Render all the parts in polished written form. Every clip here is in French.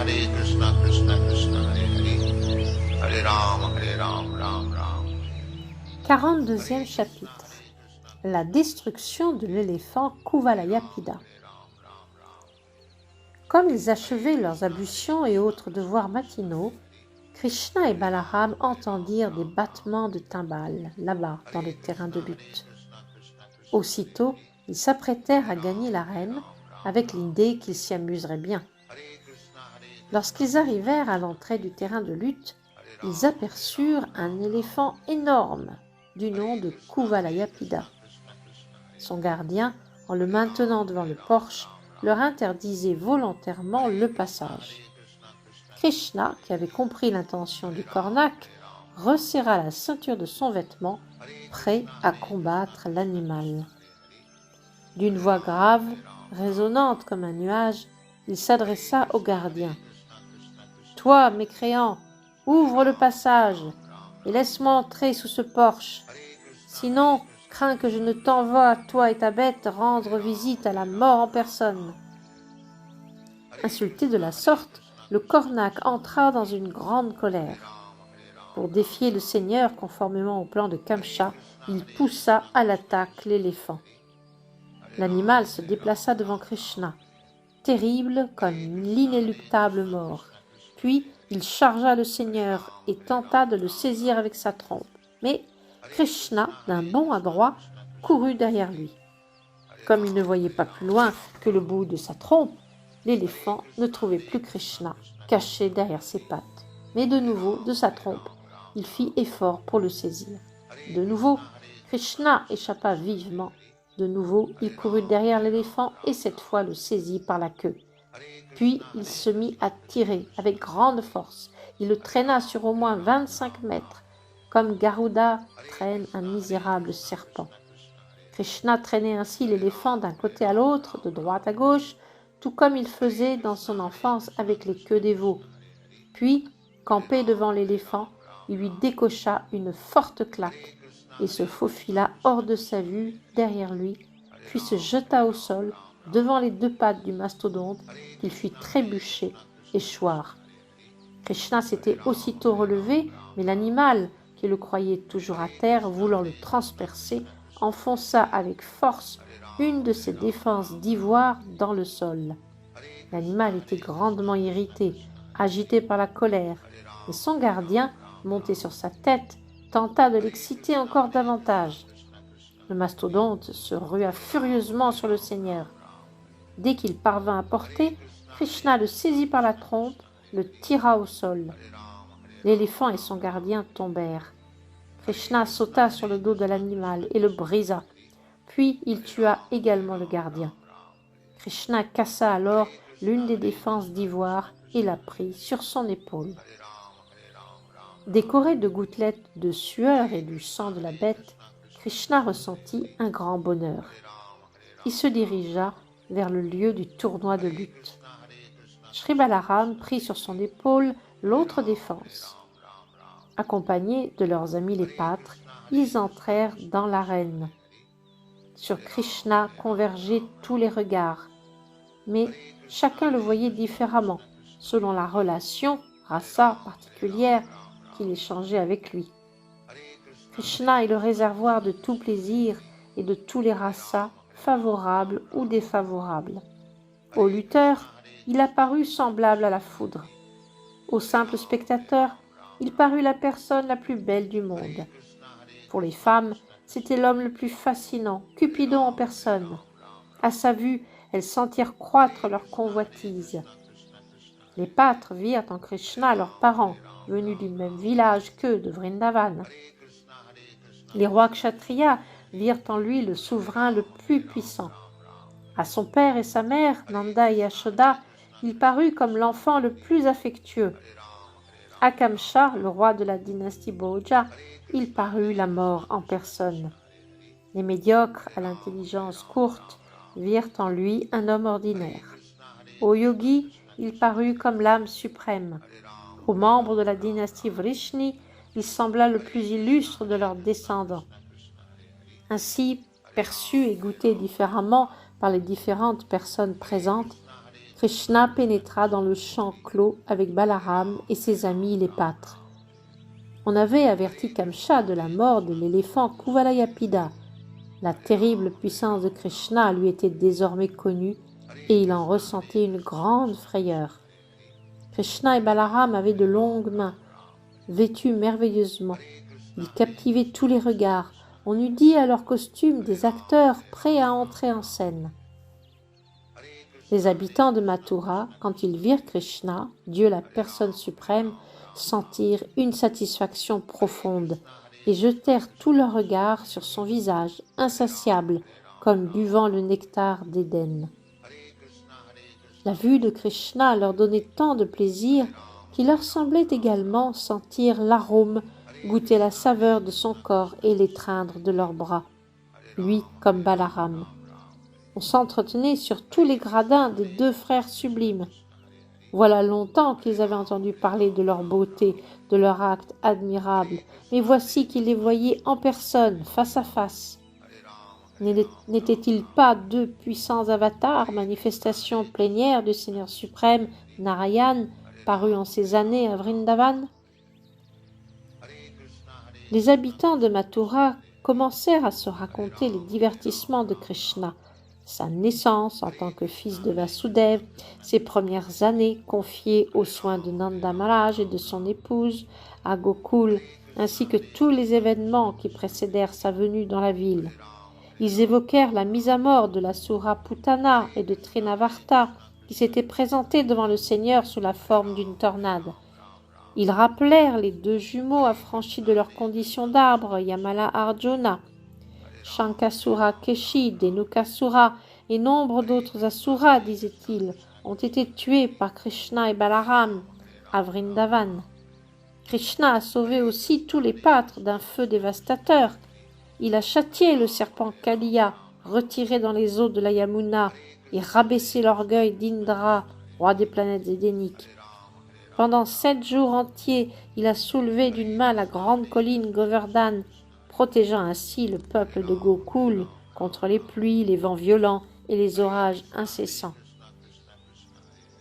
Krishna Krishna Hare Hare, Hare Ram, Ram Ram. 42e chapitre. La destruction de l'éléphant Kuvalayapida. Comme ils achevaient leurs ablutions et autres devoirs matinaux, Krishna et Balaram entendirent des battements de timbales, là-bas, dans le terrain de lutte. Aussitôt, ils s'apprêtèrent à gagner l'arène, avec l'idée qu'ils s'y amuseraient bien. Lorsqu'ils arrivèrent à l'entrée du terrain de lutte, ils aperçurent un éléphant énorme, du nom de Kuvalayapida. Son gardien, en le maintenant devant le porche, leur interdisait volontairement le passage. Krishna, qui avait compris l'intention du cornac, resserra la ceinture de son vêtement, prêt à combattre l'animal. D'une voix grave, résonnante comme un nuage, il s'adressa au gardien. « Toi, mécréant, ouvre le passage et laisse-moi entrer sous ce porche. Sinon, crains que je ne t'envoie, toi et ta bête, rendre visite à la mort en personne. » Insulté de la sorte, le cornac entra dans une grande colère. Pour défier le seigneur conformément au plan de Kamcha, il poussa à l'attaque l'éléphant. L'animal se déplaça devant Krishna, terrible comme l'inéluctable mort. Puis il chargea le seigneur et tenta de le saisir avec sa trompe. Mais Krishna, d'un bond adroit, courut derrière lui. Comme il ne voyait pas plus loin que le bout de sa trompe, l'éléphant ne trouvait plus Krishna, caché derrière ses pattes. Mais de nouveau, de sa trompe, il fit effort pour le saisir. De nouveau, Krishna échappa vivement. De nouveau, il courut derrière l'éléphant et cette fois le saisit par la queue. Puis il se mit à tirer avec grande force. Il le traîna sur au moins 25 mètres, comme Garuda traîne un misérable serpent. Krishna traînait ainsi l'éléphant d'un côté à l'autre, de droite à gauche, tout comme il faisait dans son enfance avec les queues des veaux. Puis, campé devant l'éléphant, il lui décocha une forte claque et se faufila hors de sa vue derrière lui, puis se jeta au sol devant les deux pattes du mastodonte qu'il fit trébucher et choir. Krishna s'était aussitôt relevé, mais l'animal, qui le croyait toujours à terre, voulant le transpercer, enfonça avec force une de ses défenses d'ivoire dans le sol. L'animal était grandement irrité, agité par la colère, et son gardien, monté sur sa tête, tenta de l'exciter encore davantage. Le mastodonte se rua furieusement sur le seigneur. Dès qu'il parvint à portée, Krishna le saisit par la trompe, le tira au sol. L'éléphant et son gardien tombèrent. Krishna sauta sur le dos de l'animal et le brisa. Puis il tua également le gardien. Krishna cassa alors l'une des défenses d'ivoire et la prit sur son épaule. Décoré de gouttelettes de sueur et du sang de la bête, Krishna ressentit un grand bonheur. Il se dirigea vers le lieu du tournoi de lutte. Shri Balaram prit sur son épaule l'autre défense. Accompagnés de leurs amis les pâtres, ils entrèrent dans l'arène. Sur Krishna convergeaient tous les regards, mais chacun le voyait différemment, selon la relation, rasa particulière, qu'il échangeait avec lui. Krishna est le réservoir de tout plaisir et de tous les rasas, favorables ou défavorables. Au lutteur, il apparut semblable à la foudre. Au simple spectateur, il parut la personne la plus belle du monde. Pour les femmes, c'était l'homme le plus fascinant, Cupidon en personne. À sa vue, elles sentirent croître leur convoitise. Les pâtres virent en Krishna leurs parents, venus du même village qu'eux de Vrindavan. Les rois kshatriyas virent en lui le souverain le plus puissant. À son père et sa mère, Nanda et Yashoda, il parut comme l'enfant le plus affectueux. À Kamcha, le roi de la dynastie Bhoja, il parut la mort en personne. Les médiocres, à l'intelligence courte, virent en lui un homme ordinaire. Aux yogis, il parut comme l'âme suprême. Aux membres de la dynastie Vrishni, il sembla le plus illustre de leurs descendants. Ainsi, perçu et goûté différemment par les différentes personnes présentes, Krishna pénétra dans le champ clos avec Balaram et ses amis les pâtres. On avait averti Kamsa de la mort de l'éléphant Kuvalayapida. La terrible puissance de Krishna lui était désormais connue et il en ressentait une grande frayeur. Krishna et Balaram avaient de longues mains, vêtues merveilleusement. Ils captivaient tous les regards. On eût dit à leur costume des acteurs prêts à entrer en scène. Les habitants de Mathura, quand ils virent Krishna, Dieu la personne suprême, sentirent une satisfaction profonde et jetèrent tout leur regard sur son visage, insatiable, comme buvant le nectar d'Éden. La vue de Krishna leur donnait tant de plaisir qu'il leur semblait également sentir l'arôme, goûter la saveur de son corps et l'étreindre de leurs bras, lui comme Balaram. On s'entretenait sur tous les gradins des deux frères sublimes. Voilà longtemps qu'ils avaient entendu parler de leur beauté, de leur acte admirable, mais voici qu'ils les voyaient en personne, face à face. N'étaient-ils pas deux puissants avatars, manifestations plénières du Seigneur suprême, Narayan, paru en ces années à Vrindavan? Les habitants de Mathura commencèrent à se raconter les divertissements de Krishna, sa naissance en tant que fils de Vasudev, ses premières années confiées aux soins de Nanda Maharaj et de son épouse à Gokul, ainsi que tous les événements qui précédèrent sa venue dans la ville. Ils évoquèrent la mise à mort de l'Asura Putana et de Trinavarta, qui s'étaient présentés devant le Seigneur sous la forme d'une tornade. Ils rappelèrent les deux jumeaux affranchis de leur condition d'arbre, Yamala Arjuna, Shankasura Keshi, Dhenukasura et nombre d'autres asuras, disait-il, ont été tués par Krishna et Balaram à Vrindavan. Krishna a sauvé aussi tous les pâtres d'un feu dévastateur. Il a châtié le serpent Kaliya, retiré dans les eaux de la Yamuna, et rabaissé l'orgueil d'Indra, roi des planètes édéniques. Pendant 7 jours entiers, il a soulevé d'une main la grande colline Govardhan, protégeant ainsi le peuple de Gokul contre les pluies, les vents violents et les orages incessants.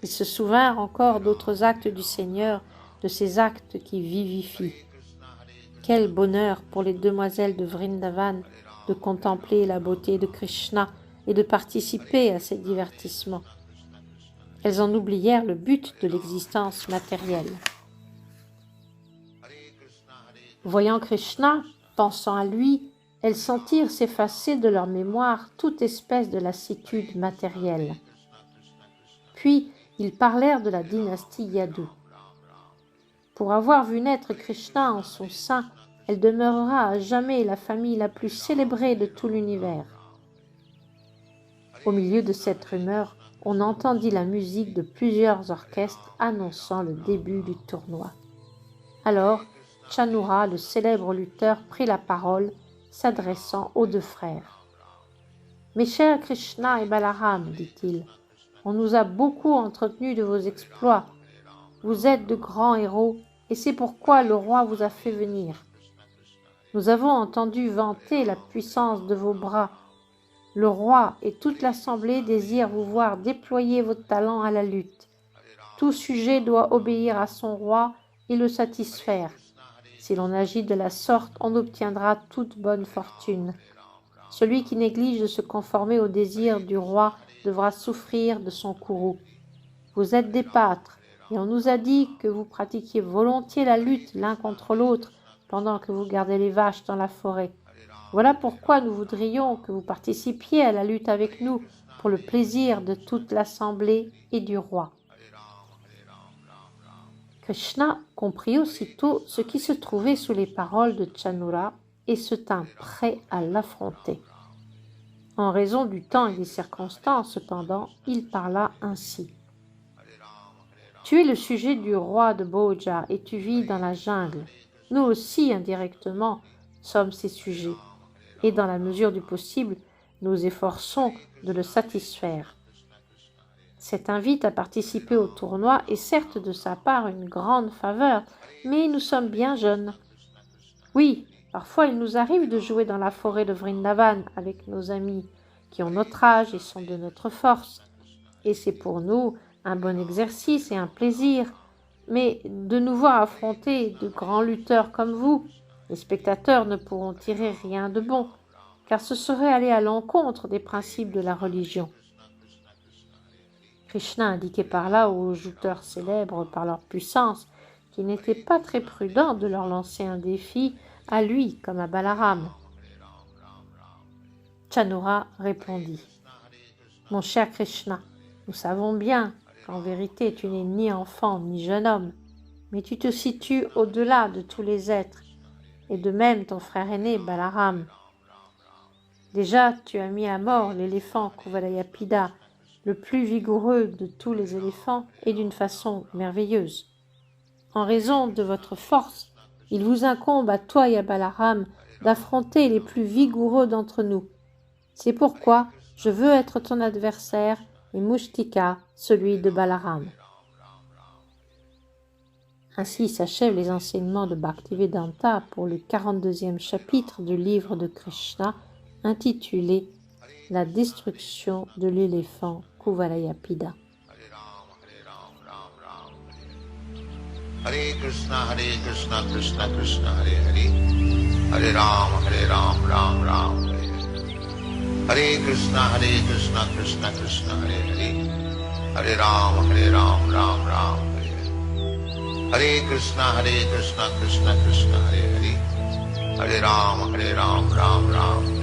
Ils se souvinrent encore d'autres actes du Seigneur, de ces actes qui vivifient. Quel bonheur pour les demoiselles de Vrindavan de contempler la beauté de Krishna et de participer à ces divertissements. Elles en oublièrent le but de l'existence matérielle. Voyant Krishna, pensant à lui, elles sentirent s'effacer de leur mémoire toute espèce de lassitude matérielle. Puis, ils parlèrent de la dynastie Yadu. Pour avoir vu naître Krishna en son sein, elle demeurera à jamais la famille la plus célébrée de tout l'univers. Au milieu de cette rumeur, on entendit la musique de plusieurs orchestres annonçant le début du tournoi. Alors, Chanura, le célèbre lutteur, prit la parole, s'adressant aux deux frères. « Mes chers Krishna et Balaram, dit-il, on nous a beaucoup entretenus de vos exploits. Vous êtes de grands héros, et c'est pourquoi le roi vous a fait venir. Nous avons entendu vanter la puissance de vos bras. Le roi et toute l'assemblée désirent vous voir déployer votre talent à la lutte. Tout sujet doit obéir à son roi et le satisfaire. Si l'on agit de la sorte, on obtiendra toute bonne fortune. Celui qui néglige de se conformer aux désirs du roi devra souffrir de son courroux. Vous êtes des pâtres, et on nous a dit que vous pratiquiez volontiers la lutte l'un contre l'autre pendant que vous gardez les vaches dans la forêt. Voilà pourquoi nous voudrions que vous participiez à la lutte avec nous pour le plaisir de toute l'assemblée et du roi. Krishna comprit aussitôt ce qui se trouvait sous les paroles de Chanura et se tint prêt à l'affronter. En raison du temps et des circonstances, cependant, il parla ainsi. « Tu es le sujet du roi de Bhoja et tu vis dans la jungle. Nous aussi, indirectement, sommes ses sujets. Et dans la mesure du possible, nous efforçons de le satisfaire. Cette invite à participer au tournoi est certes de sa part une grande faveur, mais nous sommes bien jeunes. Oui, parfois il nous arrive de jouer dans la forêt de Vrindavan avec nos amis qui ont notre âge et sont de notre force, et c'est pour nous un bon exercice et un plaisir, mais de nous voir affronter de grands lutteurs comme vous, les spectateurs ne pourront tirer rien de bon, car ce serait aller à l'encontre des principes de la religion. Krishna indiquait par là aux jouteurs célèbres par leur puissance qu'il n'était pas très prudent de leur lancer un défi à lui comme à Balaram. Chanura répondit : « Mon cher Krishna, nous savons bien qu'en vérité tu n'es ni enfant ni jeune homme, mais tu te situes au-delà de tous les êtres, et de même ton frère aîné Balaram. Déjà tu as mis à mort l'éléphant Kuvalayapida, le plus vigoureux de tous les éléphants, et d'une façon merveilleuse. En raison de votre force, il vous incombe à toi et à Balaram d'affronter les plus vigoureux d'entre nous. C'est pourquoi je veux être ton adversaire et Mushtika, celui de Balaram. » Ainsi s'achèvent les enseignements de Bhaktivedanta pour le 42e chapitre du livre de Krishna intitulé « La destruction de l'éléphant Kuvalayapida ». Hare Krishna, Krishna Krishna, Hare Hare. Hare Ram, Ram Ram, Hare Hare. Hare Krishna, Krishna Krishna, Hare Hare. Hare Ram, Ram Ram, Hare Hare. Hare Krishna, Krishna Krishna, Hare Hare. Hare Ram, Ram Ram.